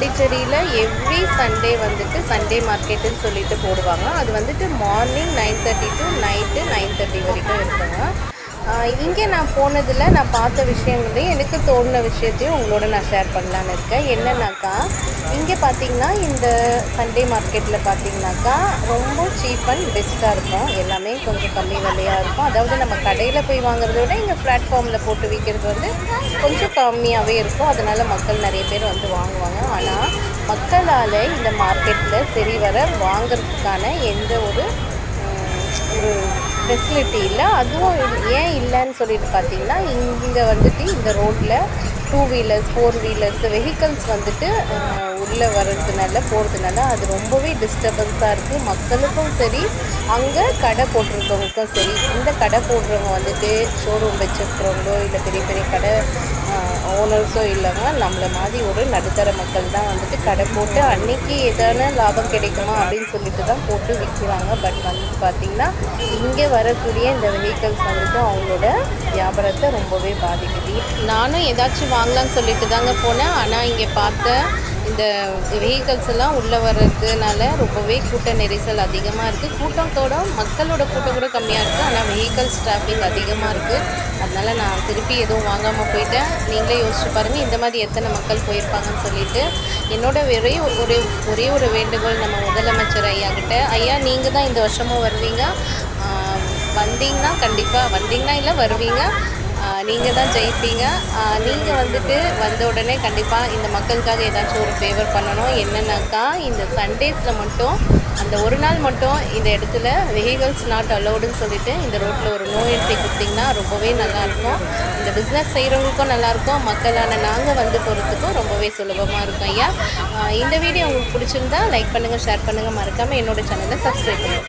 பாண்டிச்சேரியில் every Sunday வந்துட்டு Sunday மார்க்கெட்டுன்னு சொல்லிட்டு போடுவாங்க. அது வந்துட்டு மார்னிங் 9:30 டு நைட்டு 9:30 வரைக்கும் இருக்குங்க. இங்கே நான் போனதில் நான் பார்த்த விஷயங்களையும் எனக்கு தோணின விஷயத்தையும் உங்களோட நான் ஷேர் பண்ணலான்னு இருக்கேன். என்னன்னாக்கா, இங்கே பார்த்தீங்கன்னா இந்த சண்டே மார்க்கெட்டில் பார்த்தீங்கன்னாக்கா ரொம்ப சீப் அண்ட் பெஸ்ட்டாக இருக்கும். எல்லாமே கொஞ்சம் கம்மி விலையாக இருக்கும். அதாவது நம்ம கடையில் போய் வாங்குறத விட இங்கே பிளாட்ஃபார்மில் போட்டு விற்கிறது வந்து கொஞ்சம் கம்மியாகவே இருக்கும். அதனால் மக்கள் நிறைய பேர் வந்து வாங்குவாங்க. ஆனால் மக்களால் இந்த மார்க்கெட்டில் சரி வர வாங்கிறதுக்கான எந்த ஒரு ஒரு ஃபெசிலிட்டி இல்லை. அதுவும் ஏன் இல்லைன்னு சொல்லிட்டு பார்த்தீங்கன்னா, இங்கே வந்துட்டு இந்த ரோட்டில் 2 வீலர்ஸ் 4 வீலர்ஸ் வெஹிக்கல்ஸ் வந்துட்டு உள்ளே வர்றதுனால போகிறதுனால அது ரொம்பவே டிஸ்டர்பன்ஸாக இருக்குது. மக்களுக்கும் சரி, அங்கே கடை போட்டிருக்கவங்களுக்கும் சரி. இந்த கடை போடுறவங்க வந்துட்டு ஷோரூம் வச்சுருக்கிறவங்களோ இல்லை பெரிய பெரிய கடை ஓனர்ஸோ இல்லைங்க, நம்மளை மாதிரி ஒரு நடுத்தர மக்கள் தான் வந்துட்டு கடை போட்டு அன்றைக்கி எதான லாபம் கிடைக்குமா அப்படின்னு சொல்லிட்டு தான் போட்டு விற்கிறாங்க. பட் வந்து பார்த்திங்கன்னா இங்கே வரக்கூடிய இந்த வெஹிக்கல்ஸ் வந்துட்டு அவங்களோட வியாபாரத்தை ரொம்பவே பாதிக்குது. நானும் ஏதாச்சும் வாங்கலாம்னு சொல்லிட்டு தாங்க போனேன். ஆனால் இங்கே பார்த்த இந்த வெஹிக்கல்ஸ் எல்லாம் உள்ளே வர்றதுனால ரொம்பவே கூட்ட நெரிசல் அதிகமாக இருக்குது. மக்களோட கூட்டம் கூட கம்மியாக இருக்குது. ஆனால் வெஹிக்கல்ஸ் டிராஃபிக் அதிகமாக இருக்குது. அதனால் நான் திருப்பி எதுவும் வாங்காமல் போயிட்டேன். நீங்களே யோசிச்சு பாருங்கள், இந்த மாதிரி எத்தனை மக்கள் போயிருப்பாங்கன்னு சொல்லிட்டு. என்னோட ஒரே ஒரு வேண்டுகோள் நம்ம முதலமைச்சர் ஐயா கிட்ட, ஐயா நீங்கள் தான் இந்த வருஷமும் வருவீங்க, வந்தீங்கன்னா இல்லை வருவீங்க, நீங்கள் தான் ஜெயிப்பீங்க. நீங்கள் வந்துட்டு வந்த உடனே கண்டிப்பாக இந்த மக்களுக்காக ஏதாச்சும் ஒரு ஃபேவர் பண்ணணும். என்னன்னாக்கா, இந்த சண்டேஸில் மட்டும் அந்த ஒரு நாள் மட்டும் இந்த இடத்துல வெஹிக்கல்ஸ் நாட் அலௌடுன்னு சொல்லிட்டு இந்த ரோட்டில் ஒரு நோ என்ட்ரி கொடுத்திங்கன்னா ரொம்பவே நல்லாயிருக்கும். இந்த பிஸ்னஸ் செய்கிறவங்களுக்கும் நல்லாயிருக்கும், மக்களான நாங்கள் வந்து போகிறதுக்கும் ரொம்பவே சுலபமாக இருக்கும். ஐயா, இந்த வீடியோ உங்களுக்கு பிடிச்சிருந்தா லைக் பண்ணுங்கள், ஷேர் பண்ணுங்கள், மறக்காமல் என்னோடய சேனலை சப்ஸ்கிரைப் பண்ணுங்கள்.